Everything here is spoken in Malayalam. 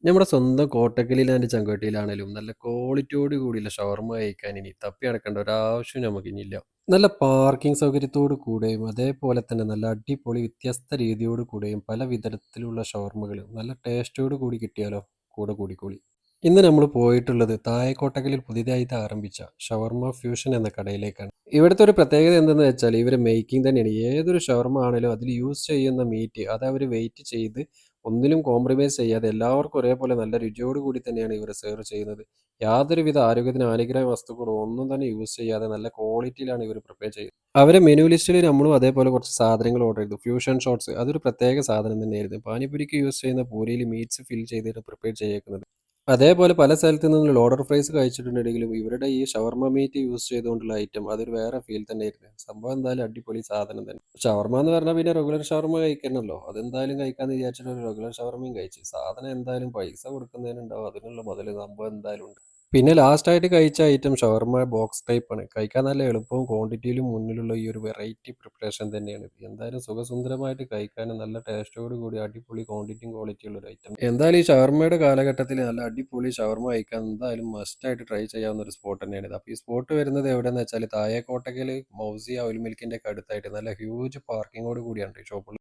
നമ്മുടെ സ്വന്തം കോട്ടക്കലിലാൻഡ് ചങ്കുവെട്ടിയിലാണേലും നല്ല ക്വാളിറ്റിയോട് കൂടിയുള്ള ഷവർമ്മ കഴിക്കാൻ ഇനി തപ്പി നടക്കേണ്ട ഒരാവശ്യവും നമുക്കിനിയില്ല. നല്ല പാർക്കിംഗ് സൗകര്യത്തോട് കൂടെയും അതേപോലെ തന്നെ നല്ല അടിപൊളി വ്യത്യസ്ത രീതിയോട് കൂടെയും പല വിധത്തിലുള്ള ഷവർമ്മകൾ നല്ല ടേസ്റ്റോട് കൂടി കിട്ടിയാലോ കൂടെ കൂടിക്കൂടി. ഇന്ന് നമ്മൾ പോയിട്ടുള്ളത് താഴെക്കോട്ടക്കലിൽ പുതിയതായിട്ട് ആരംഭിച്ച ഷവർമ്മ ഫ്യൂഷൻ എന്ന കടയിലേക്കാണ്. ഇവിടുത്തെ ഒരു പ്രത്യേകത എന്തെന്ന് വെച്ചാൽ ഇവരെ മേക്കിംഗ് തന്നെയാണ്. ഏതൊരു ഷവർമ്മ ആണെങ്കിലും അതിൽ യൂസ് ചെയ്യുന്ന മീറ്റ് അത് അവർ വെയിറ്റ് ചെയ്ത് ഒന്നിലും കോംപ്രമൈസ് ചെയ്യാതെ എല്ലാവർക്കും ഒരേപോലെ നല്ല രുചിയോട് കൂടി തന്നെയാണ് ഇവർ സെർവ് ചെയ്യുന്നത്. യാതൊരുവിധ ആരോഗ്യത്തിന് ഹാനികരമായ വസ്തുക്കളോ ഒന്നും തന്നെ യൂസ് ചെയ്യാതെ നല്ല ക്വാളിറ്റിയിലാണ് ഇവർ പ്രിപ്പയർ ചെയ്യുന്നത്. അവരെ മെനു ലിസ്റ്റിൽ നമ്മളും അതേപോലെ കുറച്ച് സാധനങ്ങൾ ഓർഡർ ചെയ്തു. ഫ്യൂഷൻ ഷോട്ട്സ് അതൊരു പ്രത്യേക സാധനം തന്നെയായിരുന്നു. പാനിപൂരിക്ക് യൂസ് ചെയ്യുന്ന പൂരിയിൽ മീറ്റ്സ് ഫിൽ ചെയ്തിട്ട് പ്രിപ്പയർ ചെയ്തേക്കുന്നത്. അതേപോലെ പല സ്ഥലത്തു നിന്നുള്ള ലോഡർ ഫ്രൈസ് കഴിച്ചിട്ടുണ്ടെങ്കിലും ഇവരുടെ ഈ ഷവർമ്മ മീറ്റ് യൂസ് ചെയ്തുകൊണ്ടുള്ള ഐറ്റം അതൊരു വേറെ ഫീൽ തന്നെയായിരുന്നു. സംഭവം എന്തായാലും അടിപൊളി സാധനം തന്നെ. ഷവർമ്മ എന്ന് പറഞ്ഞാൽ പിന്നെ റെഗുലർ ഷവർമ്മ കഴിക്കണമല്ലോ. അതെന്തായാലും കഴിക്കാന്ന് വിചാരിച്ചിട്ട് ഒരു റെഗുലർ ഷവർമ്മയും കഴിച്ചു. സാധനം എന്തായാലും പൈസ കൊടുക്കുന്നതിനുണ്ടാവും അതിനുള്ള മുതൽ സംഭവം എന്തായാലും ഉണ്ട്. പിന്നെ ലാസ്റ്റ് ആയിട്ട് കഴിച്ച ഐറ്റം ഷവർമ്മ ബോക്സ് ടൈപ്പ് ആണ്. കഴിക്കാൻ നല്ല എളുപ്പവും ക്വാണ്ടിറ്റിയിലും മുന്നിലുള്ള ഈ ഒരു വെറൈറ്റി പ്രിപ്പറേഷൻ തന്നെയാണ്. എന്തായാലും സുഖസുന്ദരമായിട്ട് കഴിക്കാനും നല്ല ടേസ്റ്റോട് കൂടി അടിപൊളി ക്വാണ്ടിറ്റിയും ക്വാളിറ്റിയുള്ള ഒരു ഐറ്റം. എന്തായാലും ഈ ഷവർമ്മയുടെ കാലഘട്ടത്തിൽ നല്ല അടിപൊളി ഷവർമ്മ കഴിക്കാൻ എന്തായാലും മസ്റ്റ് ആയിട്ട് ട്രൈ ചെയ്യാവുന്ന ഒരു സ്പോട്ട് തന്നെയാണ് ഇത്. അപ്പോൾ ഈ സ്പോട്ട് വരുന്നത് എവിടെയെന്ന് വെച്ചാൽ താഴെ കോട്ടക്കൽ മൗസി ഓയിൽ മിൽക്കിന്റെ ഒക്കെ അടുത്തായിട്ട് നല്ല ഹ്യൂജ് പാർക്കിങ്ങോട് കൂടിയാണ് ഈ ഷോപ്പ്.